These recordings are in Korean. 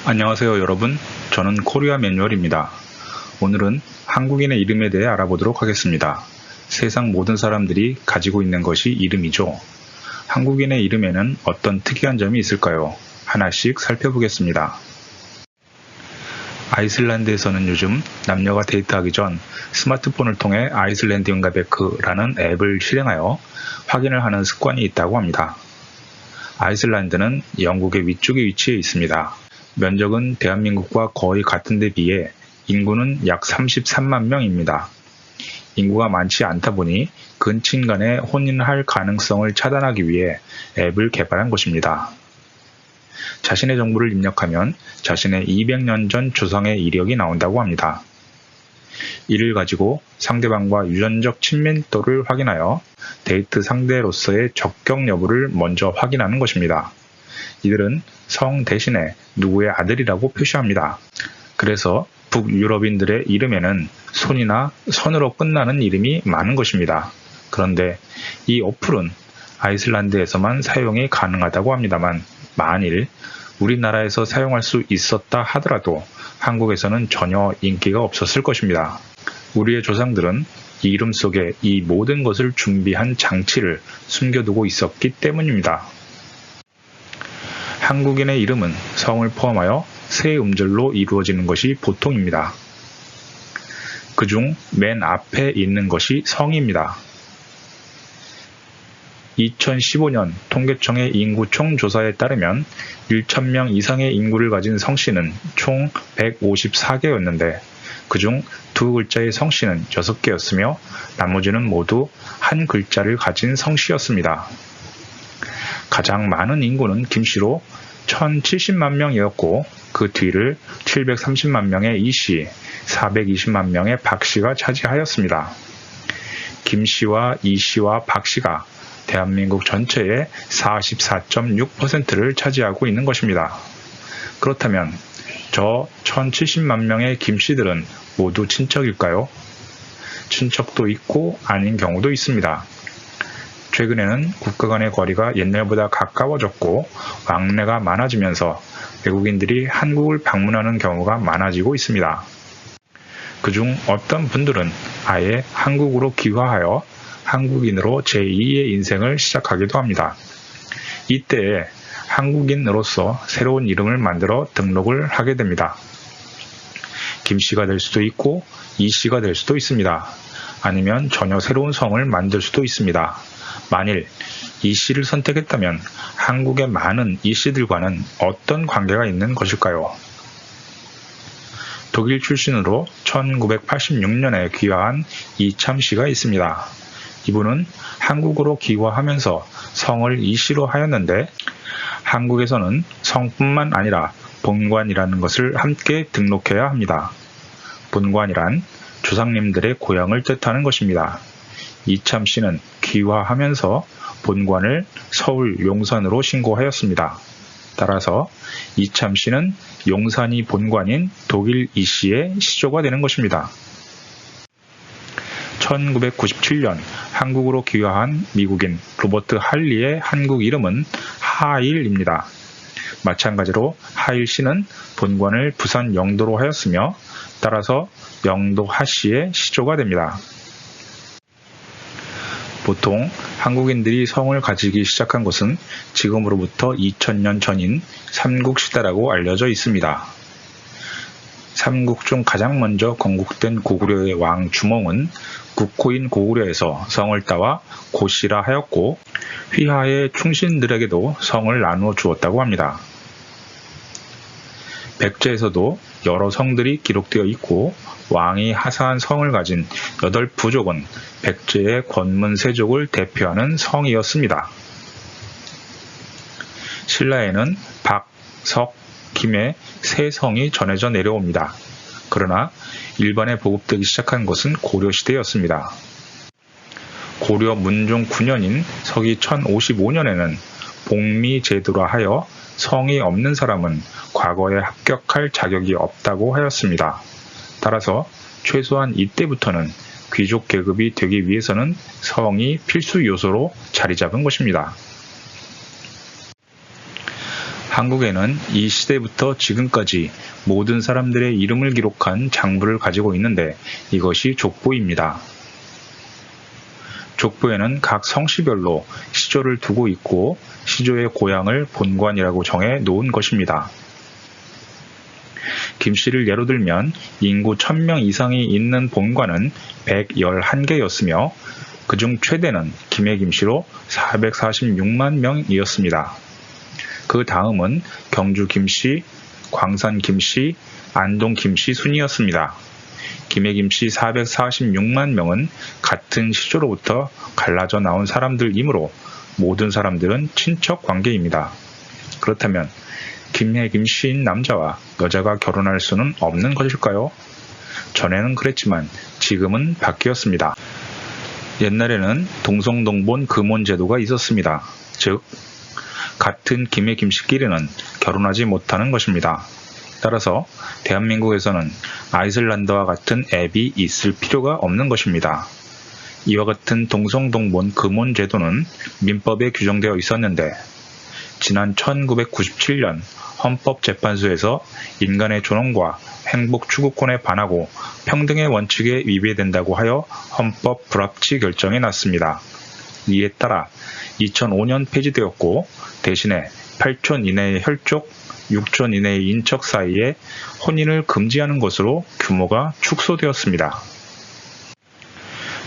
안녕하세요 여러분, 저는 코리아 매뉴얼입니다. 오늘은 한국인의 이름에 대해 알아보도록 하겠습니다. 세상 모든 사람들이 가지고 있는 것이 이름이죠. 한국인의 이름에는 어떤 특이한 점이 있을까요? 하나씩 살펴보겠습니다. 아이슬란드에서는 요즘 남녀가 데이트하기 전 스마트폰을 통해 아이슬란드 응가베크라는 앱을 실행하여 확인을 하는 습관이 있다고 합니다. 아이슬란드는 영국의 위쪽에 위치해 있습니다. 면적은 대한민국과 거의 같은 데 비해 인구는 약 33만 명입니다. 인구가 많지 않다 보니 근친 간에 혼인할 가능성을 차단하기 위해 앱을 개발한 것입니다. 자신의 정보를 입력하면 자신의 200년 전 조상의 이력이 나온다고 합니다. 이를 가지고 상대방과 유전적 친밀도를 확인하여 데이트 상대로서의 적격 여부를 먼저 확인하는 것입니다. 이들은 성 대신에 누구의 아들이라고 표시합니다. 그래서 북유럽인들의 이름에는 손이나 선으로 끝나는 이름이 많은 것입니다. 그런데 이 어플은 아이슬란드에서만 사용이 가능하다고 합니다만 만일 우리나라에서 사용할 수 있었다 하더라도 한국에서는 전혀 인기가 없었을 것입니다. 우리의 조상들은 이 이름 속에 이 모든 것을 준비한 장치를 숨겨두고 있었기 때문입니다. 한국인의 이름은 성을 포함하여 세 음절로 이루어지는 것이 보통입니다. 그중 맨 앞에 있는 것이 성입니다. 2015년 통계청의 인구 총조사에 따르면 1,000명 이상의 인구를 가진 성씨는 총 154개였는데 그중 두 글자의 성씨는 6개였으며 나머지는 모두 한 글자를 가진 성씨였습니다. 가장 많은 인구는 김씨로 1,070만 명이었고 그 뒤를 730만 명의 이씨, 420만 명의 박씨가 차지하였습니다. 김씨와 이씨와 박씨가 대한민국 전체의 44.6%를 차지하고 있는 것입니다. 그렇다면 저 1,070만 명의 김씨들은 모두 친척일까요? 친척도 있고 아닌 경우도 있습니다. 최근에는 국가 간의 거리가 옛날보다 가까워졌고 왕래가 많아지면서 외국인들이 한국을 방문하는 경우가 많아지고 있습니다. 그중 어떤 분들은 아예 한국으로 귀화하여 한국인으로 제2의 인생을 시작하기도 합니다. 이때에 한국인으로서 새로운 이름을 만들어 등록을 하게 됩니다. 김씨가 될 수도 있고 이씨가 될 수도 있습니다. 아니면 전혀 새로운 성을 만들 수도 있습니다. 만일 이씨를 선택했다면 한국의 많은 이씨들과는 어떤 관계가 있는 것일까요? 독일 출신으로 1986년에 귀화한 이참씨가 있습니다. 이분은 한국으로 귀화하면서 성을 이씨로 하였는데 한국에서는 성뿐만 아니라 본관이라는 것을 함께 등록해야 합니다. 본관이란 조상님들의 고향을 뜻하는 것입니다. 이참씨는 귀화하면서 본관을 서울 용산으로 신고하였습니다. 따라서 이참씨는 용산이 본관인 독일 이씨의 시조가 되는 것입니다. 1997년 한국으로 귀화한 미국인 로버트 할리의 한국 이름은 하일입니다. 마찬가지로 하일 씨는 본관을 부산 영도로 하였으며 따라서 영도 하씨의 시조가 됩니다. 보통 한국인들이 성을 가지기 시작한 것은 지금으로부터 2000년 전인 삼국시대라고 알려져 있습니다. 삼국 중 가장 먼저 건국된 고구려의 왕 주몽은 국호인 고구려에서 성을 따와 고씨라 하였고 휘하의 충신들에게도 성을 나누어 주었다고 합니다. 백제에서도 여러 성들이 기록되어 있고 왕이 하사한 성을 가진 8부족은 백제의 권문세족을 대표하는 성이었습니다. 신라에는 박, 석, 김의 세 성이 전해져 내려옵니다. 그러나 일반에 보급되기 시작한 것은 고려시대였습니다. 고려 문종 9년인 서기 1055년에는 복미제도라 하여 성이 없는 사람은 과거에 합격할 자격이 없다고 하였습니다. 따라서 최소한 이때부터는 귀족 계급이 되기 위해서는 성이 필수 요소로 자리 잡은 것입니다. 한국에는 이 시대부터 지금까지 모든 사람들의 이름을 기록한 장부를 가지고 있는데 이것이 족보입니다. 족보에는 각 성씨별로 시조를 두고 있고 시조의 고향을 본관이라고 정해 놓은 것입니다. 김씨를 예로 들면 인구 1000명 이상이 있는 본관은 111개였으며 그중 최대는 김해 김씨로 446만 명이었습니다. 그 다음은 경주 김씨, 광산 김씨, 안동 김씨 순이었습니다. 김해 김씨 446만 명은 같은 시조로부터 갈라져 나온 사람들이므로 모든 사람들은 친척 관계입니다. 그렇다면 김해 김씨인 남자와 여자가 결혼할 수는 없는 것일까요? 전에는 그랬지만 지금은 바뀌었습니다. 옛날에는 동성동본 금혼 제도가 있었습니다. 즉 같은 김해 김씨끼리는 결혼하지 못하는 것입니다. 따라서 대한민국에서는 아이슬란드와 같은 앱이 있을 필요가 없는 것입니다. 이와 같은 동성동본 금혼 제도는 민법에 규정되어 있었는데 지난 1997년 헌법재판소에서 인간의 존엄과 행복 추구권에 반하고 평등의 원칙에 위배된다고 하여 헌법 불합치 결정이 났습니다. 이에 따라 2005년 폐지되었고 대신에 8촌 이내의 혈족, 6촌 이내의 인척 사이에 혼인을 금지하는 것으로 규모가 축소되었습니다.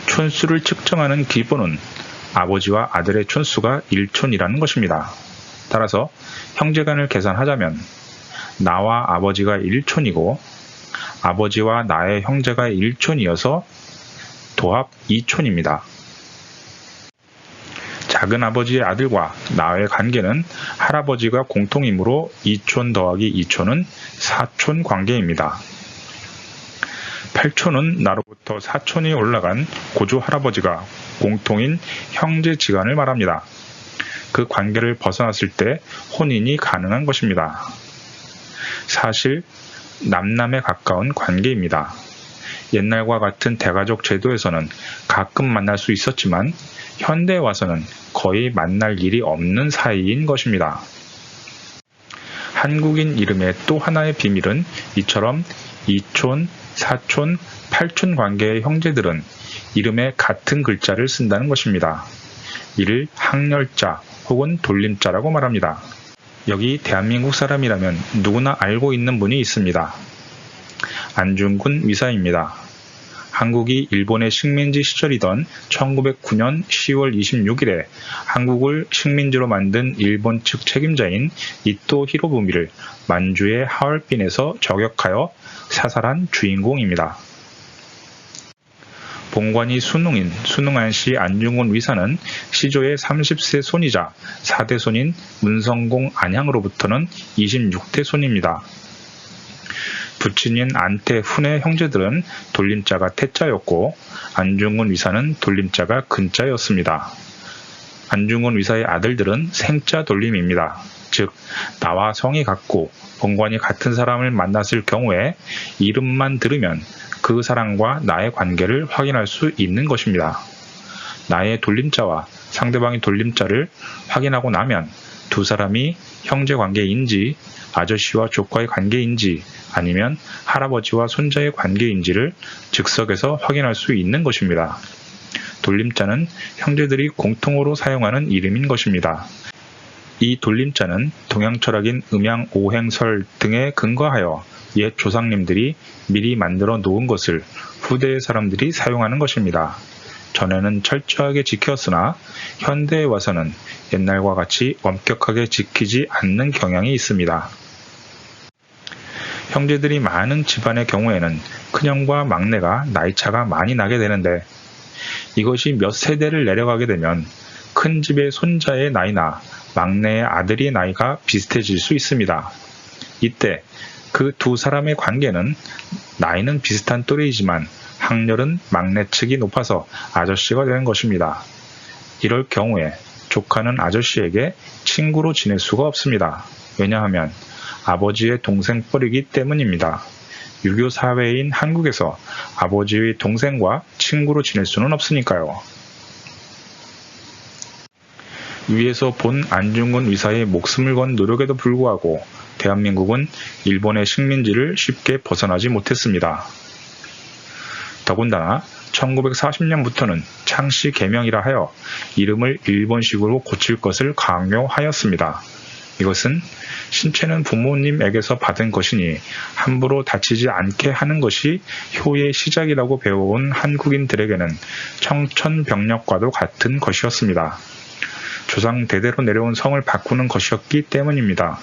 촌수를 측정하는 기본은 아버지와 아들의 촌수가 1촌이라는 것입니다. 따라서 형제간을 계산하자면 나와 아버지가 1촌이고 아버지와 나의 형제가 1촌이어서 도합 2촌입니다. 작은 아버지의 아들과 나의 관계는 할아버지가 공통이므로 2촌 더하기 2촌은 4촌 관계입니다. 8촌은 나로부터 4촌이 올라간 고조 할아버지가 공통인 형제지간을 말합니다. 그 관계를 벗어났을 때 혼인이 가능한 것입니다. 사실 남남에 가까운 관계입니다. 옛날과 같은 대가족 제도에서는 가끔 만날 수 있었지만 현대에 와서는 거의 만날 일이 없는 사이인 것입니다. 한국인 이름의 또 하나의 비밀은 이처럼 2촌, 4촌, 8촌 관계의 형제들은 이름에 같은 글자를 쓴다는 것입니다. 이를 항렬자 혹은 돌림자라고 말합니다. 여기 대한민국 사람이라면 누구나 알고 있는 분이 있습니다. 안중근 위사입니다. 한국이 일본의 식민지 시절이던 1909년 10월 26일에 한국을 식민지로 만든 일본 측 책임자인 이토 히로부미를 만주의 하얼빈에서 저격하여 사살한 주인공입니다. 본관이 순웅인 순웅안씨 안중근 위사는 시조의 30세 손이자 4대 손인 문성공 안향으로부터는 26대 손입니다. 부친인 안태훈의 형제들은 돌림자가 태자였고 안중근 위사는 돌림자가 근자였습니다. 안중근 위사의 아들들은 생자 돌림입니다. 즉 나와 성이 같고 본관이 같은 사람을 만났을 경우에 이름만 들으면 그 사람과 나의 관계를 확인할 수 있는 것입니다. 나의 돌림자와 상대방의 돌림자를 확인하고 나면 두 사람이 형제 관계인지 아저씨와 조카의 관계인지 아니면 할아버지와 손자의 관계인지를 즉석에서 확인할 수 있는 것입니다. 돌림자는 형제들이 공통으로 사용하는 이름인 것입니다. 이 돌림자는 동양 철학인 음양오행설 등에 근거하여 옛 조상님들이 미리 만들어 놓은 것을 후대의 사람들이 사용하는 것입니다. 전에는 철저하게 지켰으나 현대에 와서는 옛날과 같이 엄격하게 지키지 않는 경향이 있습니다. 형제들이 많은 집안의 경우에는 큰형과 막내가 나이차가 많이 나게 되는데 이것이 몇 세대를 내려가게 되면 큰 집의 손자의 나이나 막내의 아들의 나이가 비슷해질 수 있습니다. 이때 그 두 사람의 관계는 나이는 비슷한 또래이지만 학렬은 막내 측이 높아서 아저씨가 되는 것입니다. 이럴 경우에 조카는 아저씨에게 친구로 지낼 수가 없습니다. 왜냐하면 아버지의 동생뻘이기 때문입니다. 유교 사회인 한국에서 아버지의 동생과 친구로 지낼 수는 없으니까요. 위에서 본 안중근 의사의 목숨을 건 노력에도 불구하고 대한민국은 일본의 식민지를 쉽게 벗어나지 못했습니다. 더군다나 1940년부터는 창씨 개명이라 하여 이름을 일본식으로 고칠 것을 강요하였습니다. 이것은 신체는 부모님에게서 받은 것이니 함부로 다치지 않게 하는 것이 효의 시작이라고 배워온 한국인들에게는 청천벽력과도 같은 것이었습니다. 조상 대대로 내려온 성을 바꾸는 것이었기 때문입니다.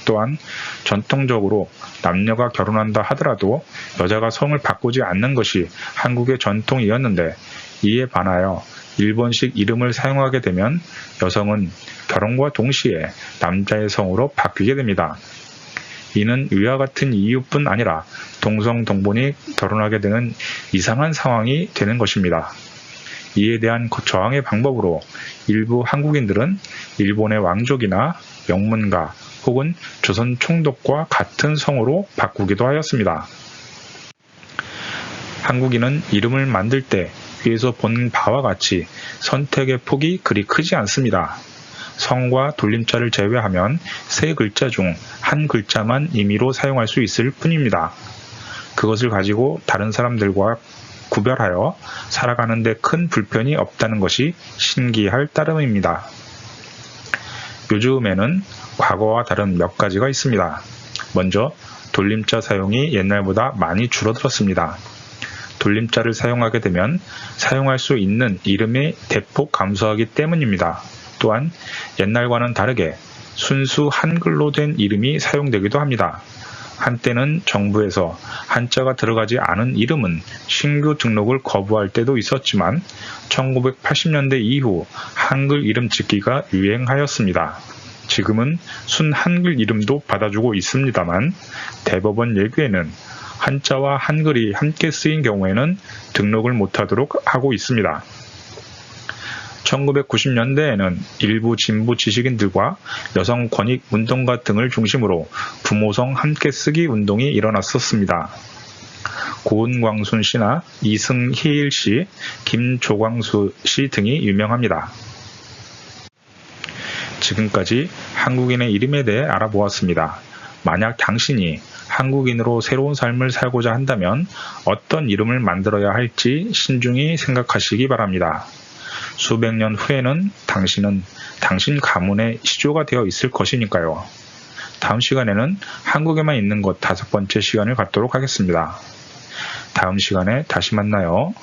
또한 전통적으로 남녀가 결혼한다 하더라도 여자가 성을 바꾸지 않는 것이 한국의 전통이었는데, 이에 반하여 일본식 이름을 사용하게 되면 여성은 결혼과 동시에 남자의 성으로 바뀌게 됩니다. 이는 위와 같은 이유뿐 아니라 동성동본이 결혼하게 되는 이상한 상황이 되는 것입니다. 이에 대한 저항의 방법으로 일부 한국인들은 일본의 왕족이나 명문가 혹은 조선 총독과 같은 성으로 바꾸기도 하였습니다. 한국인은 이름을 만들 때 위에서 본 바와 같이 선택의 폭이 그리 크지 않습니다. 성과 돌림자를 제외하면 세 글자 중 한 글자만 임의로 사용할 수 있을 뿐입니다. 그것을 가지고 다른 사람들과 구별하여 살아가는 데 큰 불편이 없다는 것이 신기할 따름입니다. 요즘에는 과거와 다른 몇 가지가 있습니다. 먼저 돌림자 사용이 옛날보다 많이 줄어들었습니다. 돌림자를 사용하게 되면 사용할 수 있는 이름이 대폭 감소하기 때문입니다. 또한 옛날과는 다르게 순수 한글로 된 이름이 사용되기도 합니다. 한때는 정부에서 한자가 들어가지 않은 이름은 신규 등록을 거부할 때도 있었지만 1980년대 이후 한글 이름 짓기가 유행하였습니다. 지금은 순 한글 이름도 받아주고 있습니다만 대법원 예규에는 한자와 한글이 함께 쓰인 경우에는 등록을 못하도록 하고 있습니다. 1990년대에는 일부 진보 지식인들과 여성 권익 운동가 등을 중심으로 부모성 함께 쓰기 운동이 일어났었습니다. 고은광순 씨나 이승희일 씨, 김조광수 씨 등이 유명합니다. 지금까지 한국인의 이름에 대해 알아보았습니다. 만약 당신이 한국인으로 새로운 삶을 살고자 한다면 어떤 이름을 만들어야 할지 신중히 생각하시기 바랍니다. 수백 년 후에는 당신은 당신 가문의 시조가 되어 있을 것이니까요. 다음 시간에는 한국에만 있는 것 5번째 시간을 갖도록 하겠습니다. 다음 시간에 다시 만나요.